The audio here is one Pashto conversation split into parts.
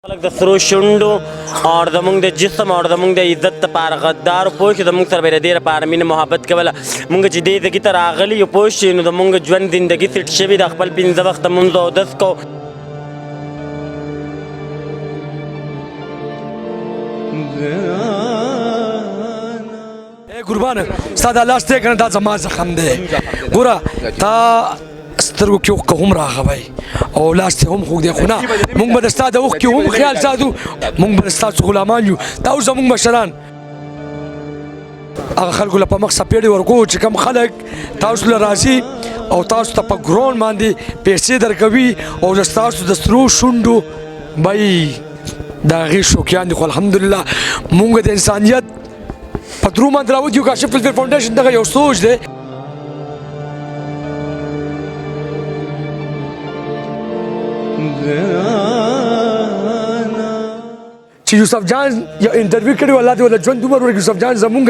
خلق د سرو شونډو او زمونږ د جسم او زمونږ د عزت لپاره غدار پوه شي زمونږ سره به د دې لپاره مینه محبت کوله مونږ چې دې ځګي ته راغلي یو پوه شي نو زمونږ ژوند زندګي سیټ شوي د خپل پنځه وخته مونځ او اودس کو قربان ستا دا لاس دی کنه دا زما زخم دی ګوره تا سترګو کې اوښکه هم راغوی او لاس دې هم خوږ دی خو نه موږ به د ستا د اوښکې هم خیال ساتو موږ به د ستاسو غلامان یو دا اوس زموږ مشران هغه خلکو له په مخ څپېړې ورکوو چې کوم خلک تاسو له راځي او تاسو ته په ګرون باندې پیسې درکوي او د ستاسو د سرو شونډو بی د هغې شوقیان دي خو الحمدلله موږ د انسانیت په درو باندې راوت یو کاشف فلفل فاونډیشن دغه یو سوچ دی چې یوسف جان یو انټرویو کړی و الله دې ولا ژوند عمر ورکړي یوسف جان زمونږ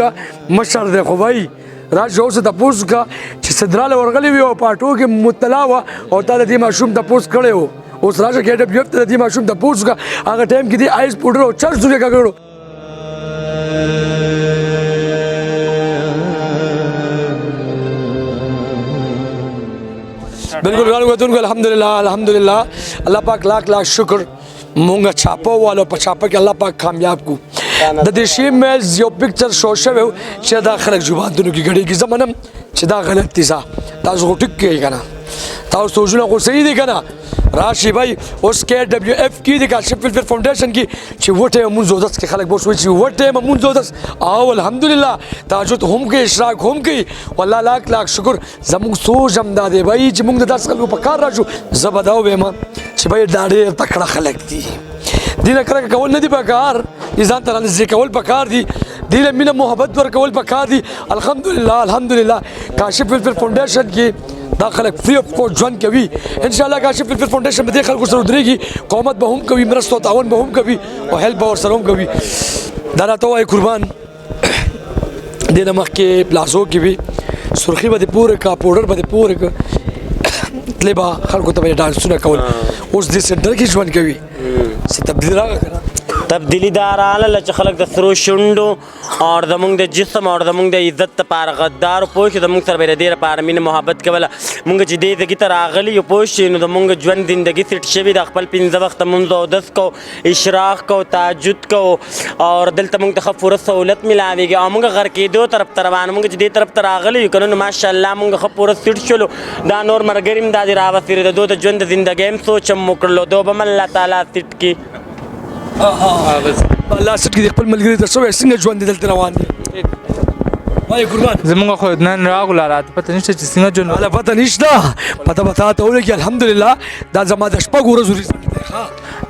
مشر دی خو وایي راشه اوس تپوس وکړه چې صدراله ورغلی وي او په اټو کې مطلع وه او تا د دې ماشوم تپوس کړی و اوس راشه KWF ته د دې ماشوم تپوس وکړه هغه ټایم کې دې آیس پوډر او چرس ورې کړو بالکل ګرانو وطنو الحمدلله الحمدلله الله پاک لاک لاک شکر مونږ چاپو والو په چاپه کې الله پاک کامیاب کو د دې شی میلز یو پکچر شو شوی چې دا خلک جوابونو کې غړي کې زمونم چې دا غلط دي تاسو ټیک کوي کنه تاسو سوچونه خو صحیح دي کنه راشي بھائی اوس KWF کې د کاشف فلفل فاونډیشن کې چې وټه مونږ زودس کې خلک بوسوي چې وټه مونږ زودس او الحمدلله تهجد هم کې اشراق هم کې والله لاک لاک شکر زموږ سوچ هم دا دی بھائی چې مونږ د داس خلکو په کار راځو زبداو به ما چې بھائی دا ډېر تکړه خلک دي دینه کرکه کول نه دی پکار ځان ته رانځي کول پکار دي دینه مینه محبت ورکول پکار دي الحمدلله الحمدلله کاشف فلفل فاونډیشن کې دا خلک فری اف کورس ژوند کوي ان شاء الله کاشف فلفل فاونډیشن به دې خلکو سره ودرېږي قومت به هم کوي مرسته او تعاون به هم کوي او هیلپ به ورسره هم کوي دا راته وایي قربان دې نه مخکې پلازو کې وي سرخي به دې پوره کا پوډر به دې پوره کا تلې به خلکو ته به ډانسونه کول اوس دې سنټر کې ژوند کوي څه تبدیل راغله که نه تبدیلی دا راغله چې خلک د سرو شونډو او زمونږ د جسم او زمونږ د عزت لپاره غدار پوه شي زمونږ سره به د دې لپاره مینه محبت کوله مونږ چې دې ځګي ته راغلي یو پوه شي نو زمونږ ژوند زندګي سیټ شوي د خپل پنځه وخته مونځ او اودس کو اشراق کو تهجد کو او دلته مونږ ته ښه پوره سهولت میلاویږي او مونږ غر کېدو طرف ته روان مونږ چې دې طرف ته راغلي یو که نه نو ماشاءالله مونږ ښه پوره سیټ شولو دا نور ملګري هم دا دې راوسېرې د دو د ژوند د زندګۍ هم سوچ هم وکړلو دو به م الله تعالی سیټ کړي الله سټ کې خپل ملګری ته شوی څنګه ژوند دلته روان دي وای قربان زمونږ خو نن راغله راته پته نشته چې څنګه ژوند ولا پته نشته پته به تا ته ولګي الحمدلله دا زما د شپږ ورځو رزق دی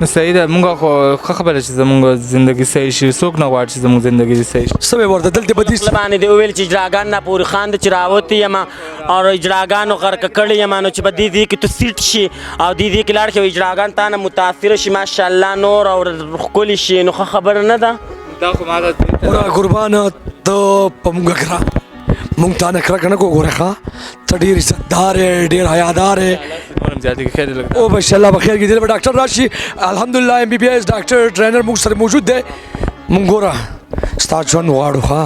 نو صحیح ده مونږ خو ښه خبره چې زمونږ زندګي صحیح شي څوک نه غواړي چې زمونږ زندګي صحیح شي څه به ورته دلته به دې باندې دې وویل چې اجراګان ناپوري خان د چې راوتی یم او اجراګانو غرقه کړی یم نو چې په دې ځای کې تو سیټ شي او دې ځای کې لاړ شي اجراګان تا نه متاثره شي ماشاءالله نور او ښکلي شي نو ښه خبره نه ده دا خو ما ته قربانه ته په موږ ګرا موږ تا نه کرکه نه کو ګوره ښه ته ډېر عزتدار یې ډېر حیادار یې او ماشاءالله بخیر کې دلته ډاکټر راشي الحمدلله MBBS ډاکټر ټرینر موږ سره موجود دی موږ ګوره ستا ژوند غواړو ښه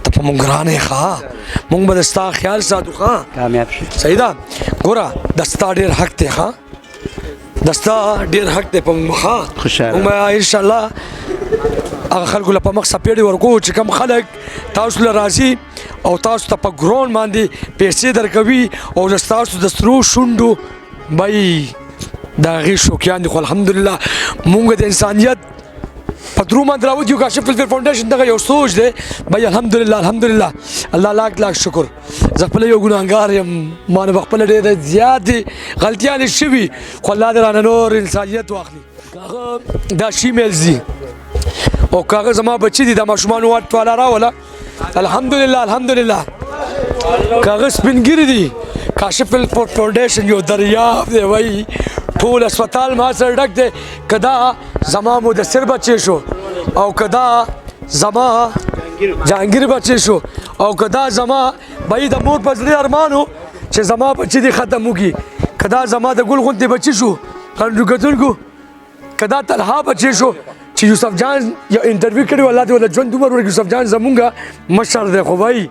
ته په موږ ګران یې ښه موږ به د ستا خیال ساتو ښه کامیاب شي صحیح ده ګوره د ستا ډېر حق دی ښه د ستا ډېر حق دی په موږ ښه موږ به انشاءالله هغه خلکو له په مخ څپېړې ورکوو چې کوم خلک تاسو له راځي او تاسو ته په ګرون باندې پیسې درکوي او د ستاسو د سرو شونډو بی د هغې شوقیان دي خو الحمدلله مونږ د انسانیت په درو باندې راوت یو کاشف فلفل فاونډیشن دغه یو سوچ دی بی الحمدلله الحمدلله الله لاک لاک شکر زه خپله یو ګناهګار یم ما نه به خپله ډېرې زیاتې غلطیانې شوي خو الله دې رانه نور انسانیت واخلي هغه دا شي میلز دي او کاغه زما بچی دي د ماشومان واټ والا راوله الحمدلله الحمدلله کاغه سپینګری دي کاشف فلفل فاونډیشن یو دریاب دی وای ټول هسپتال ما سره ډک دی کدا زما مدثر بچی شو او کدا زما جهانگیر بچی شو او کدا زما بای د مور په زړه ارمانو چې زما بچی دي ختم وکي کدا زما د ګل غونډې بچی شو کندو کتونکو کدا طلحه بچی شو چې یوسف جان یو انټرویو کړی الله دې ولا ژوند عمر ورکړي یوسف جان زمونږ مشر دی خو بھائی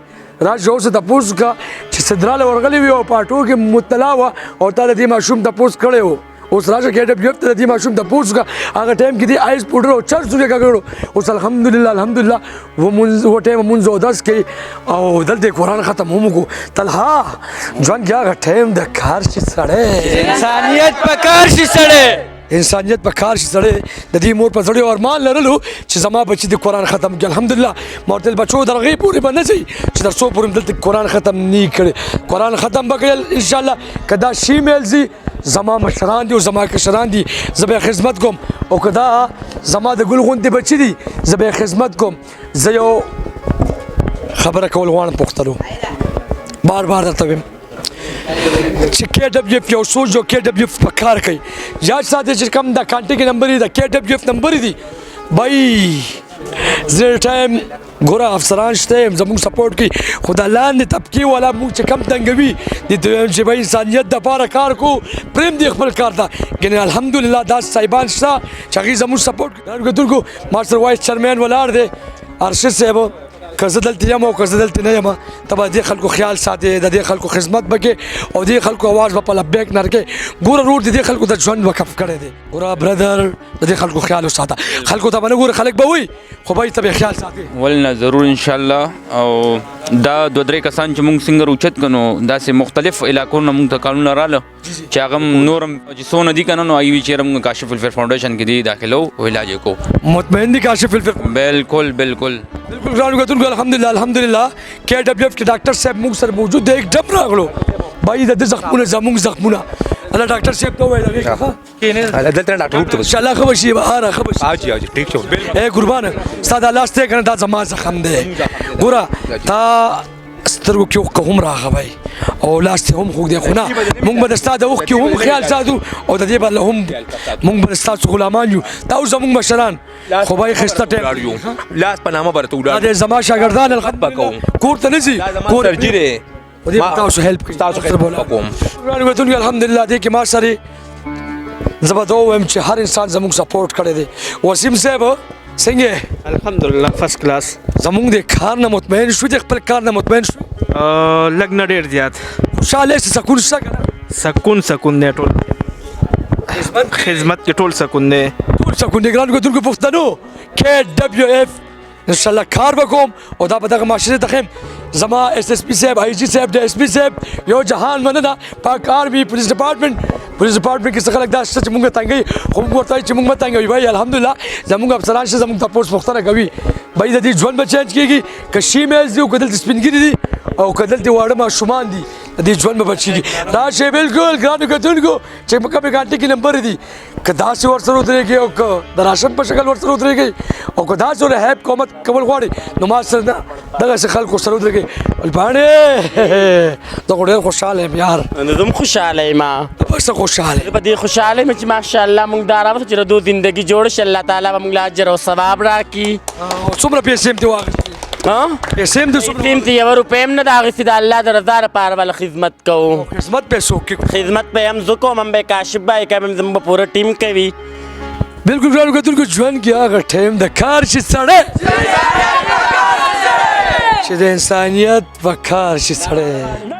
راځه اوس تاسو کا چې صدراله ورغلی وي او پاټو کې مطلع و او تعالی دې ماشوم تاسو کړی وو اوس راځه کې ډېر ته دې ماشوم تاسو کا هغه ټایم کې دې آیس پوډر او چرڅ کې کړو اوس الحمدلله و ټایم مونږ 10 کې او دلته قرآن ختم هم کو طلحه ځوان کې هغه ټایم د کار شي سړی انسانیت په کار شي سړی انسانیت په کار شي سړی د دې مور په زړه ارمان لرلو چې زما بچی د قرآن ختم کړي الحمدلله مورتل بچو درغې پورې باندې شي چې در څو پورې دلته قرآن ختم نه کړي قرآن ختم وکړي ان شاء الله کدا شي میلزي زما مشران دي او زما کشران دي زبې خدمت کوم او کدا زما د ګل غونډې بچی دي زبې خدمت کوم زه یو خبره کول غواړم پښتنو بار درته وایم چې کې ډبلیو اف یو سوچ جو کې ډبلیو اف په کار کوي یاد ساتئ چې کوم د کانټیکټ نمبر دی د کې ډبلیو اف نمبر دی بای زیر ټایم ګوره افسران شته زموږ سپورټ کوي خو د لاندې طبقې والا موږ چې کم تنګوي د دویم چې بای انسانیت دپاره کار کو پریم دی خپل کار ته ګنې الحمدلله دا صاحبان شته چې هغوی زموږ سپورټ کوي کتونکو ما سره وایس چیرمین ولاړ دی ارشد صاحب که زه دلته یم او که زه دلته نه یم ته به دې خلکو خیال ساتې د دې خلکو خدمت به کې او دې خلکو اواز به په لبیک نه رکې ګوره رور د دې خلکو د ژوند وقف کړی دی ګوره برادر د دې خلکو خیال وساته خلکو ته به نه ګوره خلک به وایي خو به یې ته به خیال ساتې ولنه ضرور انشاءالله او دا دوه درې کسان چې مونږ څنګه اوچت کړو داسې مختلف علاقو نه مونږ ته کارونه راغله چې هغه نورم چې څونه دي که نه نو هغوی چېرې مونږ کاشف الفر فاونډیشن کې دي داخلو او علاج یې کوو مطمئن دي کاشف الفر بالکل بالکل بالکل ګرانو کتونکو الحمدلله کې ډبلیو اف کې ډاکټر صاحب موږ سره موجود دی ایک راغلو بای د زخمونه زموږ زخمونه الله ډاکټر صاحب ته وایي دغه دلته ډاکټر ته ان شاء الله خبر شي بهار خبر شي اجي ټیک شو اے قربان استاد الله ستې کنه دا زما زخم دی ګوره تا سترګو کې کوم راغوي او لاس هم خو دې خو نه مونږ به د استاد اوخ کې هم خیال ساتو او د دې بل هم مونږ به استاد غلامان یو دا زموږ مشران خو به خسته ټیم لاس په نامه برته وډار دا زما شاګردان الخط کوم کور ته نزي کور سرجری او دې تاسو هیلپ تاسو خدمت کوم ګرانو کتونکو الحمدلله دې کې ما سره زبردو ويم چې هر انسان زموږ سپورټ کړی دی وسیم صاحب څنګه الحمدلله فرست کلاس زموږ د کار نه مطمئن شو د خپل کار نه مطمئن شو لږ نه ډېر زیات خوشاله سي سکون شته کنه سکون دی ټول خدمت کې ټول سکون دی ټول سکون دی ګرانو کتونکو پښتنو کې ډبلیو اف ان شاء الله کار وکوم او دا به دغه معاشره ته خیم زما اس اس پی صاحب آی جی صاحب د اس پی صاحب یو جهان مننه پاک آرمی پولیس ډپارټمنټ کې څه خلک دا شته چې مونږ تنګي خو موږ ورته چې مونږ تنګوي بھائی الحمدلله زموږ افسران شته زموږ تاسو پوښتنه کوي بھائی د دې ژوند به چینج کیږي که شي میل دی او کدل سپینګری دي او کدل دی واړه ماشومان دي د دې ژوند به بچیږي راشه بالکل ګرانو کتونکو چې مکه په ګانټي کې نمبر دي کدا سي ورسره ودرېږي او د راشن په شکل ورسره ودرېږي او کدا سره هیپ کومت قبول غواړي نو ما سره دغه خلکو سره ودرېږي البانه دا ډېر خوشاله یم یار زه خوشاله یم بس خوشاله په دې خوشاله یم چې ماشاءالله مونږ دا راوړو چې د زندگی جوړ شي الله تعالی به مونږ له اجر او ثواب راکړي څومره پیسې هم دې واغستې پیسې هم دې څومره دې یو روپۍ هم نه ده اخیستې د الله د رضا لپاره به خدمت کوو خدمت پیسو کې خدمت به هم زه کوم هم به کاشف بای کوم هم زموږ پوره ټیم کوي بالکل ګرانو کتونکو ژوند کې هغه ټایم د کار شي سړی چې د انسانیت په کار شي سړی